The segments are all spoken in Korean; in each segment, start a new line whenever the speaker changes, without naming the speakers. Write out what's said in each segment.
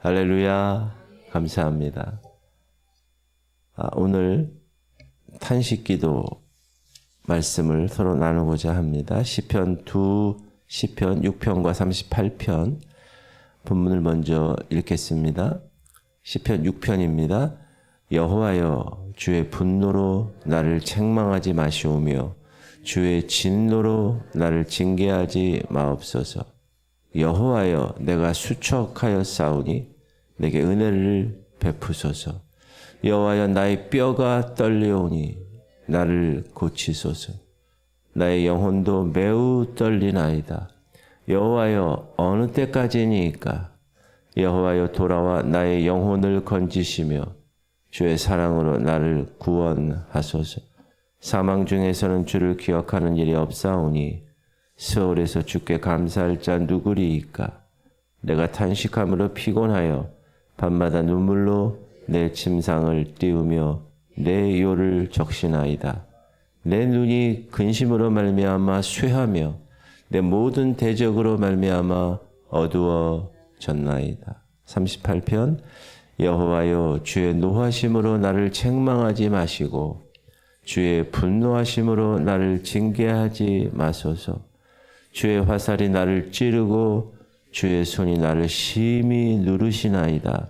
할렐루야. 감사합니다. 오늘 탄식기도 말씀을 서로 나누고자 합니다. 시편 6편과 38편 본문을 먼저 읽겠습니다. 시편 6편입니다. 여호와여, 주의 분노로 나를 책망하지 마시오며 주의 진노로 나를 징계하지 마옵소서. 여호와여, 내가 수척하였사오니 내게 은혜를 베푸소서. 여호와여, 나의 뼈가 떨려오니 나를 고치소서. 나의 영혼도 매우 떨리나이다. 여호와여, 어느 때까지니까? 여호와여, 돌아와 나의 영혼을 건지시며 주의 사랑으로 나를 구원하소서. 사망 중에서는 주를 기억하는 일이 없사오니 스올에서 주께 감사할 자 누구리이까? 내가 탄식함으로 피곤하여 밤마다 눈물로 내 침상을 띄우며 내 요를 적시나이다. 내 눈이 근심으로 말미암아 쇠하며 내 모든 대적으로 말미암아 어두워졌나이다. 38편. 여호와여, 주의 노하심으로 나를 책망하지 마시고 주의 분노하심으로 나를 징계하지 마소서. 주의 화살이 나를 찌르고 주의 손이 나를 심히 누르시나이다.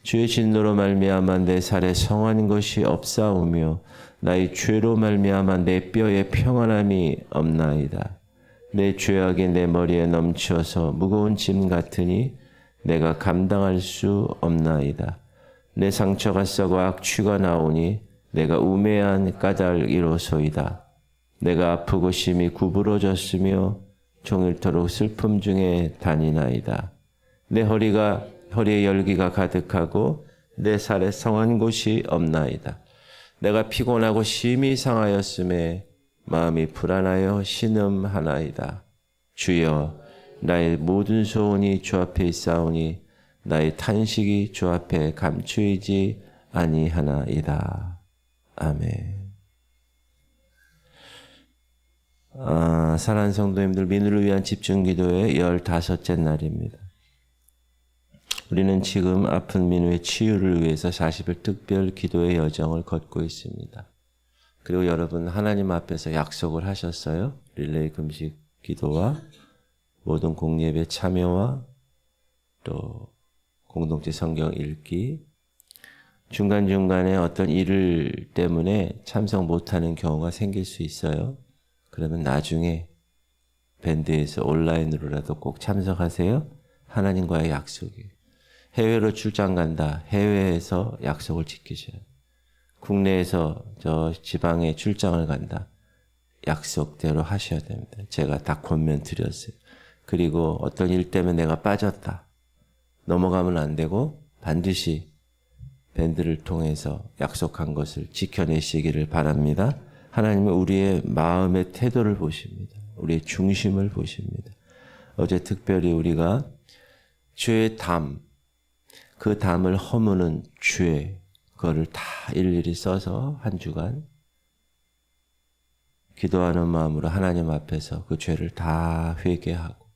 주의 진노로 말미암아 내 살에 성한 것이 없사오며 나의 죄로 말미암아 내 뼈에 평안함이 없나이다. 내 죄악이 내 머리에 넘쳐서 무거운 짐 같으니 내가 감당할 수 없나이다. 내 상처가 썩어 악취가 나오니 내가 우매한 까닭이로소이다. 내가 아프고 심히 구부러졌으며 종일토록 슬픔 중에 다니나이다. 내 허리에 열기가 가득하고 내 살에 성한 곳이 없나이다. 내가 피곤하고 심히 상하였음에 마음이 불안하여 신음하나이다. 주여, 나의 모든 소원이 주 앞에 있사오니 나의 탄식이 주 앞에 감추이지 아니하나이다. 아멘. 사랑하는 성도님들, 민우를 위한 집중기도의 15째 날입니다. 우리는 지금 아픈 민우의 치유를 위해서 40일 특별 기도의 여정을 걷고 있습니다. 그리고 여러분, 하나님 앞에서 약속을 하셨어요. 릴레이 금식 기도와 모든 공예배 참여와 또 공동체 성경 읽기, 중간중간에 어떤 일 때문에 참석 못하는 경우가 생길 수 있어요. 그러면 나중에 밴드에서 온라인으로라도 꼭 참석하세요. 하나님과의 약속이에요. 해외로 출장 간다. 해외에서 약속을 지키셔야 돼요. 국내에서 저 지방에 출장을 간다. 약속대로 하셔야 됩니다. 제가 다 권면 드렸어요. 그리고 어떤 일 때문에 내가 빠졌다. 넘어가면 안 되고 반드시 밴드를 통해서 약속한 것을 지켜내시기를 바랍니다. 하나님은 우리의 마음의 태도를 보십니다. 우리의 중심을 보십니다. 어제 특별히 우리가 죄의 담, 그 담을 허무는 죄, 그거를 다 일일이 써서 한 주간 기도하는 마음으로 하나님 앞에서 그 죄를 다 회개하고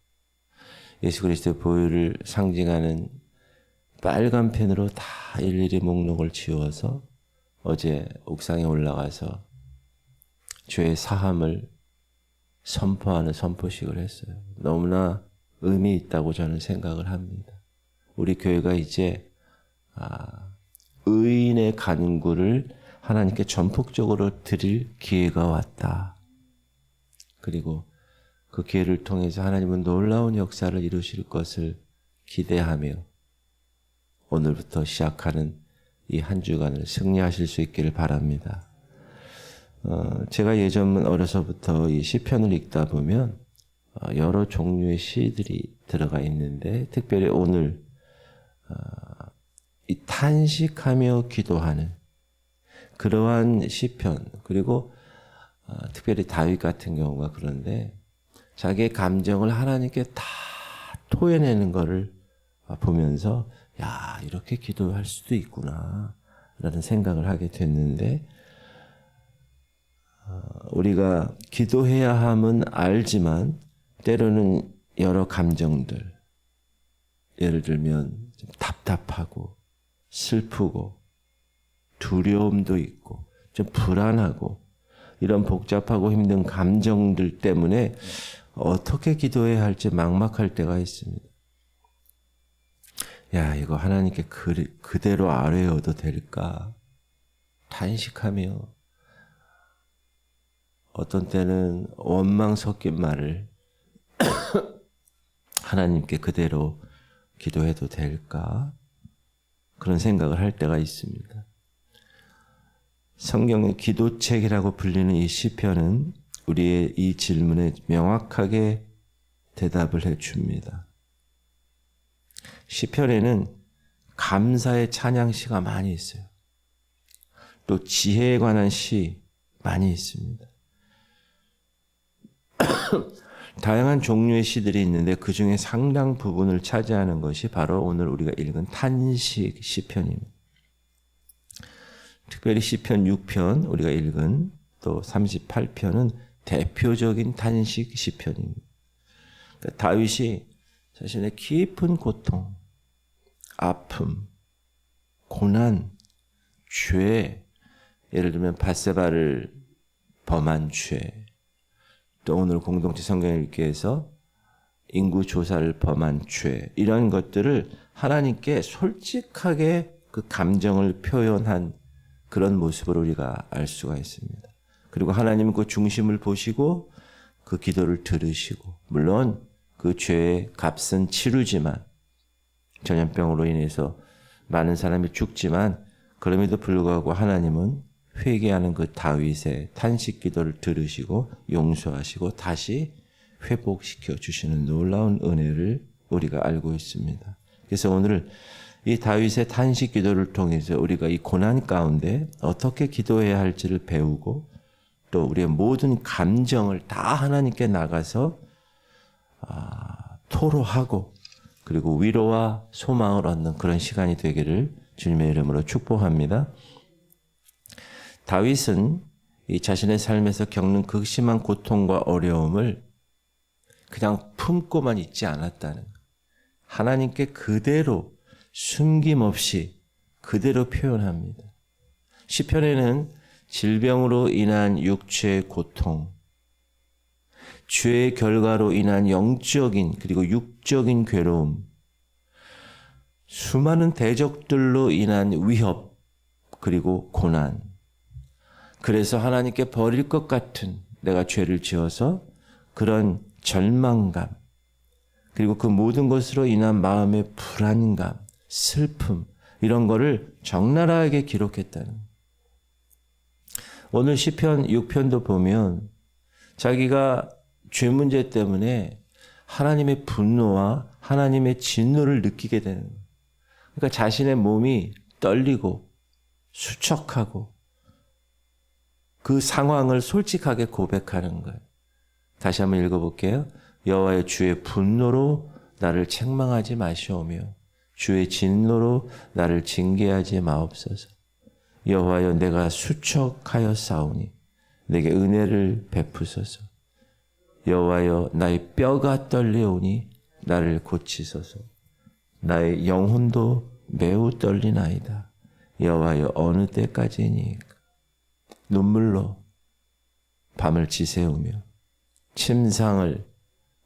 예수 그리스도의 보혈을 상징하는 빨간 펜으로 다 일일이 목록을 지워서 어제 옥상에 올라가서 죄의 사함을 선포하는 선포식을 했어요. 너무나 의미 있다고 저는 생각을 합니다. 우리 교회가 이제 의인의 간구를 하나님께 전폭적으로 드릴 기회가 왔다. 그리고 그 기회를 통해서 하나님은 놀라운 역사를 이루실 것을 기대하며 오늘부터 시작하는 이 한 주간을 승리하실 수 있기를 바랍니다. 제가 예전 어려서부터 이 시편을 읽다 보면 여러 종류의 시들이 들어가 있는데 특별히 오늘 이 탄식하며 기도하는 그러한 시편, 그리고 특별히 다윗 같은 경우가 그런데 자기의 감정을 하나님께 다 토해내는 것을 보면서 야, 이렇게 기도할 수도 있구나 라는 생각을 하게 됐는데 우리가 기도해야 함은 알지만 때로는 여러 감정들, 예를 들면 좀 답답한 답답하고 슬프고 두려움도 있고 좀 불안하고 이런 복잡하고 힘든 감정들 때문에 어떻게 기도해야 할지 막막할 때가 있습니다. 야, 이거 하나님께 그대로 아뢰어도 될까? 탄식하며 어떤 때는 원망 섞인 말을 하나님께 그대로 기도해도 될까? 그런 생각을 할 때가 있습니다. 성경의 기도책이라고 불리는 이 시편은 우리의 이 질문에 명확하게 대답을 해줍니다. 시편에는 감사의 찬양시가 많이 있어요. 또 지혜에 관한 시 많이 있습니다. 다양한 종류의 시들이 있는데 그 중에 상당 부분을 차지하는 것이 바로 오늘 우리가 읽은 탄식 시편입니다. 특별히 시편 6편 우리가 읽은 또 38편은 대표적인 탄식 시편입니다. 그러니까 다윗이 자신의 깊은 고통, 아픔, 고난, 죄, 예를 들면 밧세바를 범한 죄, 또 오늘 공동체 성경 읽기에서 인구 조사를 범한 죄, 이런 것들을 하나님께 솔직하게 그 감정을 표현한 그런 모습을 우리가 알 수가 있습니다. 그리고 하나님은 그 중심을 보시고 그 기도를 들으시고, 물론 그 죄의 값은 치르지만, 전염병으로 인해서 많은 사람이 죽지만 그럼에도 불구하고 하나님은 회개하는 그 다윗의 탄식 기도를 들으시고 용서하시고 다시 회복시켜 주시는 놀라운 은혜를 우리가 알고 있습니다. 그래서 오늘 이 다윗의 탄식 기도를 통해서 우리가 이 고난 가운데 어떻게 기도해야 할지를 배우고 또 우리의 모든 감정을 다 하나님께 나가서 토로하고 그리고 위로와 소망을 얻는 그런 시간이 되기를 주님의 이름으로 축복합니다. 다윗은 이 자신의 삶에서 겪는 극심한 고통과 어려움을 그냥 품고만 있지 않았다는 것. 하나님께 그대로 숨김없이 그대로 표현합니다. 시편에는 질병으로 인한 육체의 고통, 죄의 결과로 인한 영적인 그리고 육적인 괴로움, 수많은 대적들로 인한 위협 그리고 고난, 그래서 하나님께 버릴 것 같은 내가 죄를 지어서 그런 절망감, 그리고 그 모든 것으로 인한 마음의 불안감, 슬픔, 이런 거를 적나라하게 기록했다는. 오늘 시편 6편도 보면 자기가 죄 문제 때문에 하나님의 분노와 하나님의 진노를 느끼게 되는 거예요. 그러니까 자신의 몸이 떨리고 수척하고 그 상황을 솔직하게 고백하는 거예요. 다시 한번 읽어볼게요. 여호와의 주의 분노로 나를 책망하지 마시오며 주의 진노로 나를 징계하지 마옵소서. 여호와여 내가 수척하여 싸우니 내게 은혜를 베푸소서. 여호와여 나의 뼈가 떨려오니 나를 고치소서. 나의 영혼도 매우 떨리나이다. 여호와여 어느 때까지니까. 눈물로 밤을 지새우며 침상을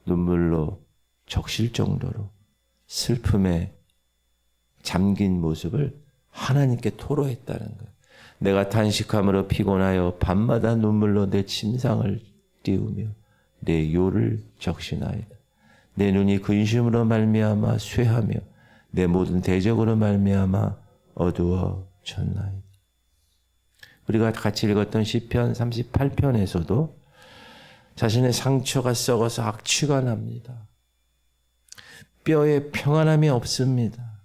눈물로 적실 정도로 슬픔에 잠긴 모습을 하나님께 토로했다는 거예요. 내가 탄식함으로 피곤하여 밤마다 눈물로 내 침상을 띄우며 내 요를 적시나이다. 내 눈이 근심으로 말미암아 쇠하며 내 모든 대적으로 말미암아 어두워졌나이다. 우리가 같이 읽었던 시편 38편에서도 자신의 상처가 썩어서 악취가 납니다. 뼈에 평안함이 없습니다.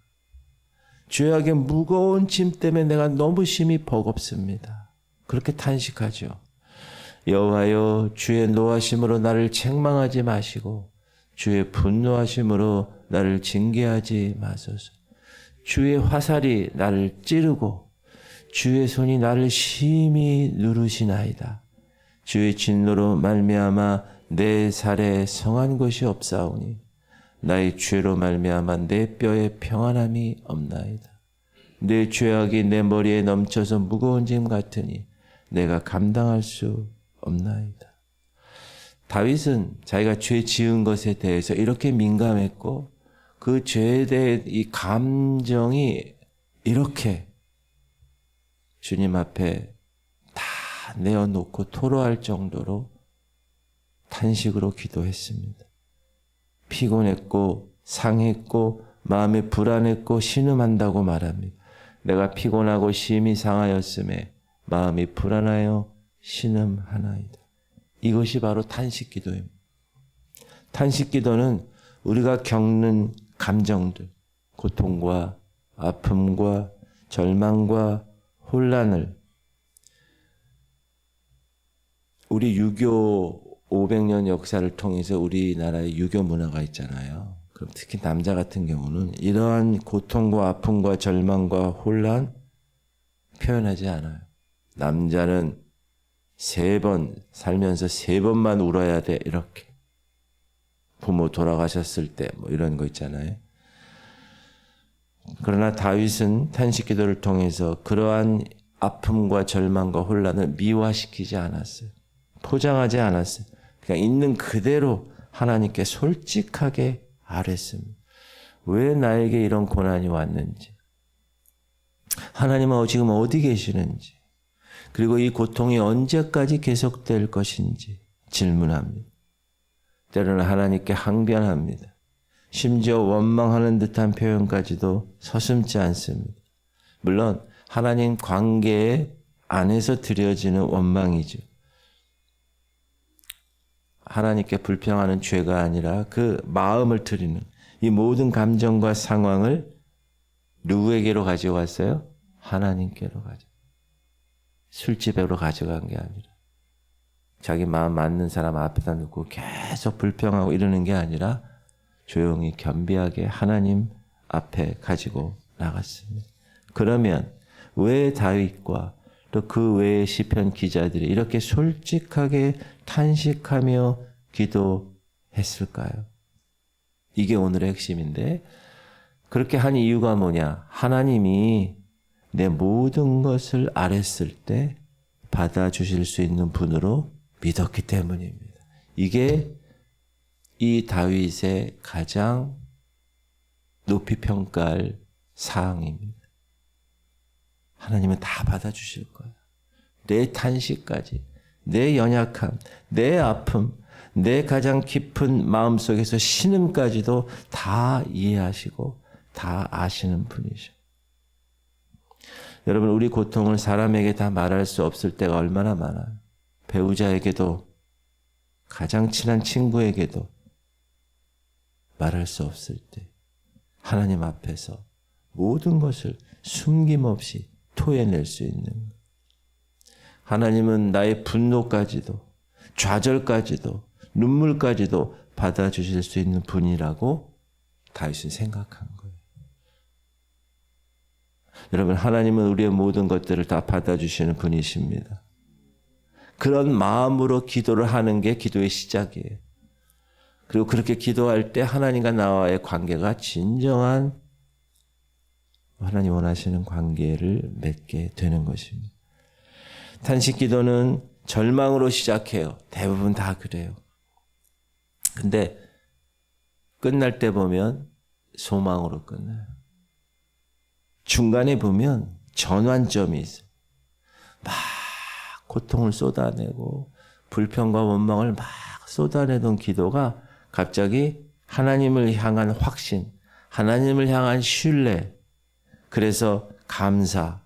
죄악의 무거운 짐 때문에 내가 너무 심히 버겁습니다. 그렇게 탄식하죠. 여호와여 주의 노하심으로 나를 책망하지 마시고 주의 분노하심으로 나를 징계하지 마소서. 주의 화살이 나를 찌르고 주의 손이 나를 심히 누르시나이다. 주의 진노로 말미암아 내 살에 성한 것이 없사오니 나의 죄로 말미암아 내 뼈에 평안함이 없나이다. 내 죄악이 내 머리에 넘쳐서 무거운 짐 같으니 내가 감당할 수 없나이다. 다윗은 자기가 죄 지은 것에 대해서 이렇게 민감했고 그 죄에 대해 이 감정이 이렇게 주님 앞에 다 내어놓고 토로할 정도로 탄식으로 기도했습니다. 피곤했고 상했고 마음에 불안했고 신음한다고 말합니다. 내가 피곤하고 심히 상하였음에 마음이 불안하여 신음하나이다. 이것이 바로 탄식기도입니다. 탄식기도는 우리가 겪는 감정들, 고통과 아픔과 절망과 혼란을 우리 유교 500년 역사를 통해서 우리나라의 유교 문화가 있잖아요. 그럼 특히 남자 같은 경우는 이러한 고통과 아픔과 절망과 혼란 표현하지 않아요. 남자는 3번 살면서 3번만 울어야 돼 이렇게. 부모 돌아가셨을 때 뭐 이런 거 있잖아요. 그러나 다윗은 탄식기도를 통해서 그러한 아픔과 절망과 혼란을 미화시키지 않았어요. 포장하지 않았어요. 그냥 있는 그대로 하나님께 솔직하게 아뢰습니다. 왜 나에게 이런 고난이 왔는지, 하나님은 지금 어디 계시는지, 그리고 이 고통이 언제까지 계속될 것인지 질문합니다. 때로는 하나님께 항변합니다. 심지어 원망하는 듯한 표현까지도 서슴지 않습니다. 물론 하나님 관계 안에서 드려지는 원망이죠. 하나님께 불평하는 죄가 아니라 그 마음을 드리는 이 모든 감정과 상황을 누구에게로 가져갔어요? 하나님께로 가져. 술집으로 가져간 게 아니라 자기 마음 맞는 사람 앞에다 놓고 계속 불평하고 이러는 게 아니라 조용히 겸비하게 하나님 앞에 가지고 나갔습니다. 그러면 왜 다윗과 또 그 외의 시편 기자들이 이렇게 솔직하게 탄식하며 기도했을까요? 이게 오늘의 핵심인데, 그렇게 한 이유가 뭐냐? 하나님이 내 모든 것을 아뢰었을 때 받아주실 수 있는 분으로 믿었기 때문입니다. 이게 이 다윗의 가장 높이 평가할 사항입니다. 하나님은 다 받아주실 거예요. 내 탄식까지, 내 연약함, 내 아픔, 내 가장 깊은 마음속에서 신음까지도 다 이해하시고 다 아시는 분이죠. 여러분, 우리 고통을 사람에게 다 말할 수 없을 때가 얼마나 많아요. 배우자에게도, 가장 친한 친구에게도 말할 수 없을 때 하나님 앞에서 모든 것을 숨김없이 토해낼 수 있는, 하나님은 나의 분노까지도 좌절까지도 눈물까지도 받아주실 수 있는 분이라고 다윗은 생각한 거예요. 여러분, 하나님은 우리의 모든 것들을 다 받아주시는 분이십니다. 그런 마음으로 기도를 하는 게 기도의 시작이에요. 그리고 그렇게 기도할 때 하나님과 나와의 관계가 진정한 하나님 원하시는 관계를 맺게 되는 것입니다. 탄식 기도는 절망으로 시작해요. 대부분 다 그래요. 근데 끝날 때 보면 소망으로 끝나요. 중간에 보면 전환점이 있어요. 막 고통을 쏟아내고 불평과 원망을 막 쏟아내던 기도가 갑자기 하나님을 향한 확신, 하나님을 향한 신뢰, 그래서 감사.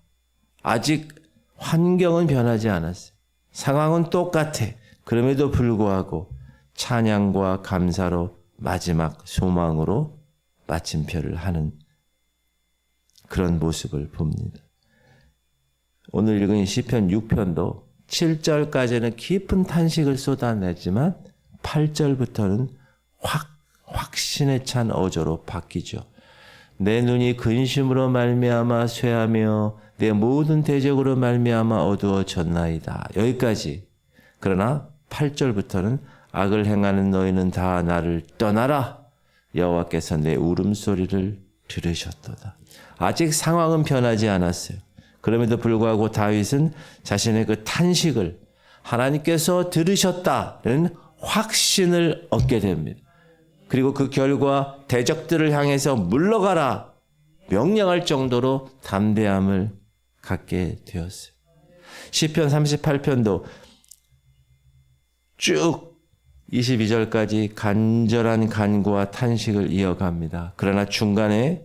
아직 환경은 변하지 않았어요. 상황은 똑같아. 그럼에도 불구하고 찬양과 감사로 마지막 소망으로 마침표를 하는 그런 모습을 봅니다. 오늘 읽은 시편 6편도 7절까지는 깊은 탄식을 쏟아내지만 8절부터는 확신에 찬 어조로 바뀌죠. 내 눈이 근심으로 말미암아 쇠하며 내 모든 대적으로 말미암아 어두워졌나이다. 여기까지. 그러나 8절부터는 악을 행하는 너희는 다 나를 떠나라. 여호와께서 내 울음소리를 들으셨도다. 아직 상황은 변하지 않았어요. 그럼에도 불구하고 다윗은 자신의 그 탄식을 하나님께서 들으셨다는 확신을 얻게 됩니다. 그리고 그 결과 대적들을 향해서 물러가라 명령할 정도로 담대함을 갖게 되었어요. 시편 38편도 쭉 22절까지 간절한 간구와 탄식을 이어갑니다. 그러나 중간에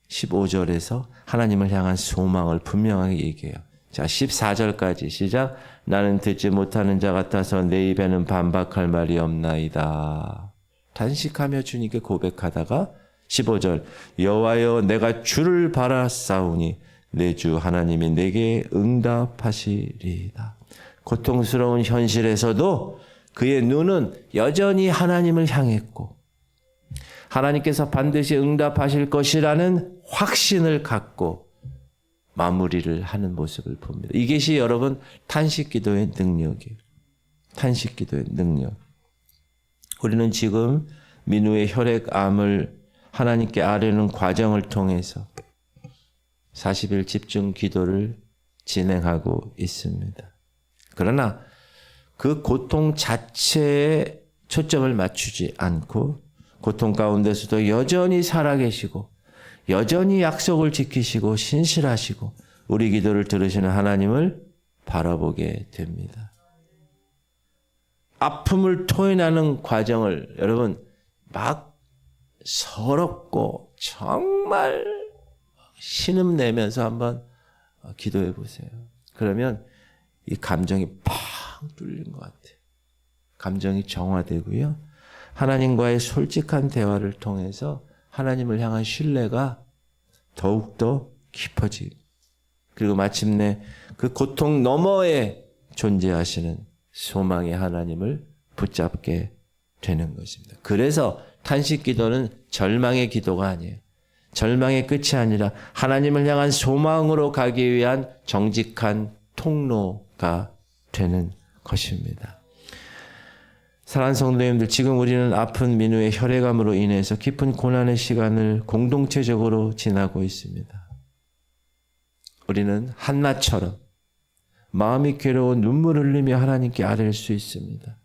15절에서 하나님을 향한 소망을 분명하게 얘기해요. 자, 14절까지 시작. 나는 듣지 못하는 자 같아서 내 입에는 반박할 말이 없나이다. 단식하며 주님께 고백하다가 15절 여호와여 내가 주를 바라싸우니 내 주 하나님이 내게 응답하시리이다. 고통스러운 현실에서도 그의 눈은 여전히 하나님을 향했고 하나님께서 반드시 응답하실 것이라는 확신을 갖고 마무리를 하는 모습을 봅니다. 이것이 여러분 탄식기도의 능력이에요. 탄식기도의 능력. 우리는 지금 민우의 혈액암을 하나님께 아뢰는 과정을 통해서 40일 집중 기도를 진행하고 있습니다. 그러나 그 고통 자체에 초점을 맞추지 않고 고통 가운데서도 여전히 살아계시고 여전히 약속을 지키시고 신실하시고 우리 기도를 들으시는 하나님을 바라보게 됩니다. 아픔을 토해내는 과정을 여러분 막 서럽고 정말 신음내면서 한번 기도해 보세요. 그러면 이 감정이 팍 뚫린 것 같아요. 감정이 정화되고요. 하나님과의 솔직한 대화를 통해서 하나님을 향한 신뢰가 더욱더 깊어지고 그리고 마침내 그 고통 너머에 존재하시는 소망의 하나님을 붙잡게 되는 것입니다. 그래서 탄식 기도는 절망의 기도가 아니에요. 절망의 끝이 아니라 하나님을 향한 소망으로 가기 위한 정직한 통로가 되는 것입니다. 사랑하는 성도님들, 지금 우리는 아픈 민우의 혈액암으로 인해서 깊은 고난의 시간을 공동체적으로 지나고 있습니다. 우리는 한나처럼 마음이 괴로워 눈물을 흘리며 하나님께 아뢰일 수 있습니다.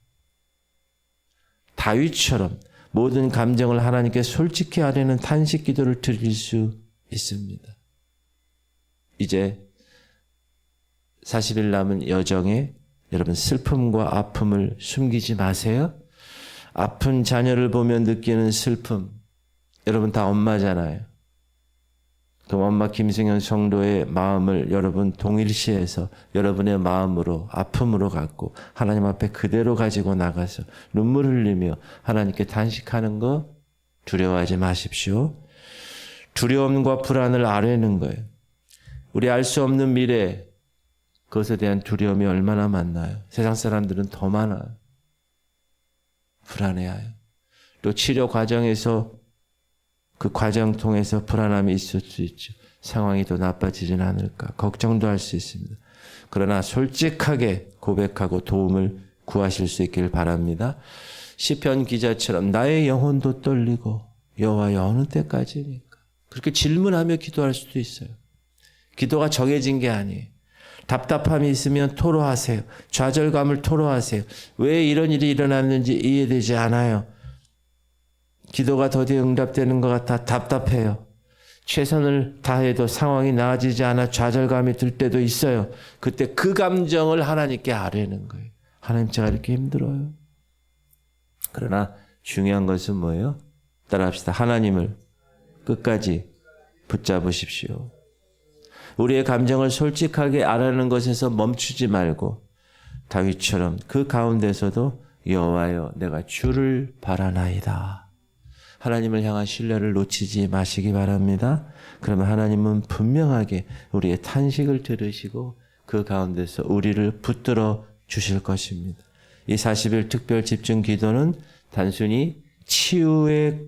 다윗처럼 모든 감정을 하나님께 솔직히 아뢰는 탄식 기도를 드릴 수 있습니다. 이제 40일 남은 여정에 여러분 슬픔과 아픔을 숨기지 마세요. 아픈 자녀를 보며 느끼는 슬픔. 여러분 다 엄마잖아요. 그 엄마 김승현 성도의 마음을 여러분 동일시해서 여러분의 마음으로 아픔으로 갖고 하나님 앞에 그대로 가지고 나가서 눈물 흘리며 하나님께 단식하는 거 두려워하지 마십시오. 두려움과 불안을 아뢰는 거예요. 우리 알 수 없는 미래 그것에 대한 두려움이 얼마나 많나요? 세상 사람들은 더 많아요. 불안해해요. 또 치료 과정에서 그 과정 통해서 불안함이 있을 수 있죠. 상황이 더 나빠지진 않을까 걱정도 할 수 있습니다. 그러나 솔직하게 고백하고 도움을 구하실 수 있길 바랍니다. 시편 기자처럼 나의 영혼도 떨리고 여호와여 어느 때까지니까 그렇게 질문하며 기도할 수도 있어요. 기도가 정해진 게 아니에요. 답답함이 있으면 토로하세요. 좌절감을 토로하세요. 왜 이런 일이 일어났는지 이해되지 않아요. 기도가 더디 응답되는 것 같아 답답해요. 최선을 다해도 상황이 나아지지 않아 좌절감이 들 때도 있어요. 그때 그 감정을 하나님께 아뢰는 거예요. 하나님 제가 이렇게 힘들어요. 그러나 중요한 것은 뭐예요? 따라합시다. 하나님을 끝까지 붙잡으십시오. 우리의 감정을 솔직하게 아뢰는 것에서 멈추지 말고 다윗처럼 그 가운데서도 여호와여 내가 주를 바라나이다. 하나님을 향한 신뢰를 놓치지 마시기 바랍니다. 그러면 하나님은 분명하게 우리의 탄식을 들으시고 그 가운데서 우리를 붙들어 주실 것입니다. 이 40일 특별 집중 기도는 단순히 치유에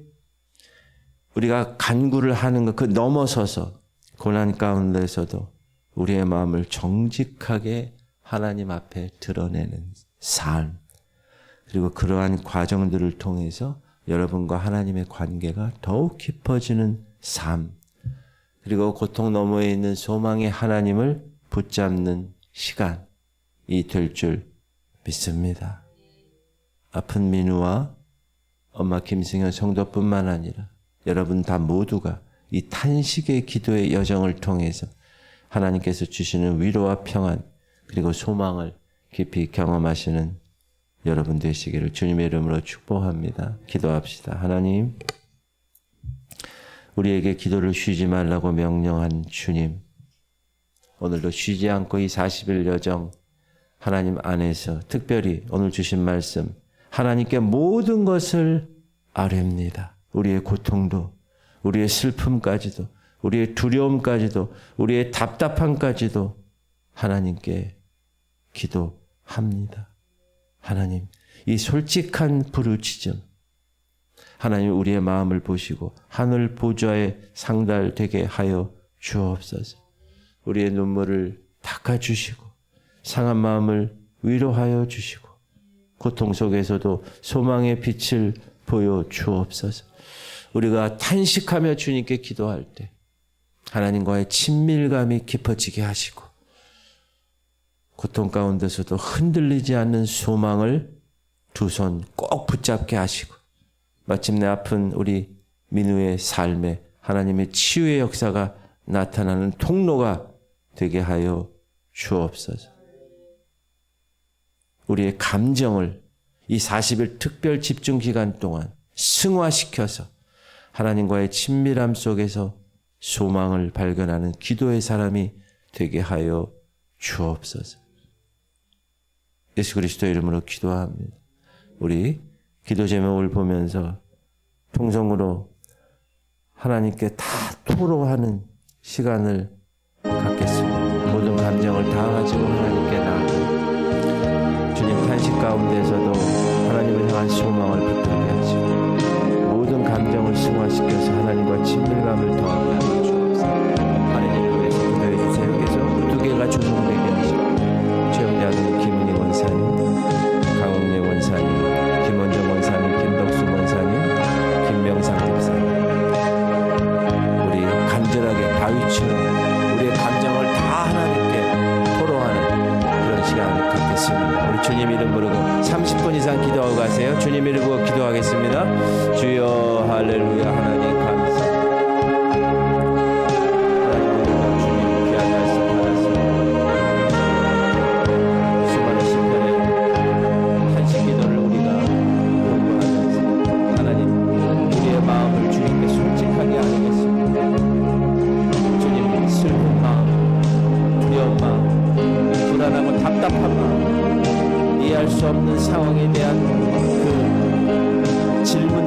우리가 간구를 하는 것 그 넘어서서 고난 가운데서도 우리의 마음을 정직하게 하나님 앞에 드러내는 삶 그리고 그러한 과정들을 통해서 여러분과 하나님의 관계가 더욱 깊어지는 삶, 그리고 고통 너머에 있는 소망의 하나님을 붙잡는 시간이 될 줄 믿습니다. 아픈 민우와 엄마 김승현 성도뿐만 아니라 여러분 다 모두가 이 탄식의 기도의 여정을 통해서 하나님께서 주시는 위로와 평안 그리고 소망을 깊이 경험하시는 여러분 되시기를 주님의 이름으로 축복합니다. 기도합시다. 하나님, 우리에게 기도를 쉬지 말라고 명령한 주님, 오늘도 쉬지 않고 이 40일 여정 하나님 안에서 특별히 오늘 주신 말씀 하나님께 모든 것을 아뢰옵니다. 우리의 고통도, 우리의 슬픔까지도, 우리의 두려움까지도, 우리의 답답함까지도 하나님께 기도합니다. 하나님, 이 솔직한 부르짖음, 하나님 우리의 마음을 보시고 하늘 보좌에 상달되게 하여 주옵소서. 우리의 눈물을 닦아주시고 상한 마음을 위로하여 주시고 고통 속에서도 소망의 빛을 보여 주옵소서. 우리가 탄식하며 주님께 기도할 때 하나님과의 친밀감이 깊어지게 하시고 고통 가운데서도 흔들리지 않는 소망을 두 손 꼭 붙잡게 하시고 마침내 아픈 우리 민우의 삶에 하나님의 치유의 역사가 나타나는 통로가 되게 하여 주옵소서. 우리의 감정을 이 40일 특별 집중 기간 동안 승화시켜서 하나님과의 친밀함 속에서 소망을 발견하는 기도의 사람이 되게 하여 주옵소서. 예수 그리스도 이름으로 기도합니다. 우리 기도 제목을 보면서 통성으로 하나님께 다 토로하는 시간을 갖겠습니다. 모든 감정을 다 가지고 하나님께 나아가 주님 탄식 가운데서도 하나님을 향한 소망을 붙들게 하시고 모든 감정을 승화시켜서 하나님과 친밀감을 더하게 하여 주옵소서. 하나님 위해서 기도해 주세요. 계속 두 개가 조성되게 하시고 최영자는 김은희 원사님, 강홍래 원사님, 김원정 원사님, 김덕수 원사님, 김명상 집사님, 우리 간절하게 다윗처럼 우리의 감정을 다 하나님께 토로하는 그런 시간을 갖겠습니다. 우리 주님 이름 부르고 30분 이상 기도하고 가세요. 주님 이름 부르고 기도하겠습니다. 주여 할렐루야. 하나님 감사합니다. 주님 귀한 말씀 받았습니다. 수많은 시편에 탄식 기도를 우리가 공부하면서 하나님 우리의 마음을 주님께 솔직하게 하겠습니다. 주님 슬픈 마음, 두려운 마음, 불안하고 답답한 마음, 이해할 수 없는 상황에 대한 그 질문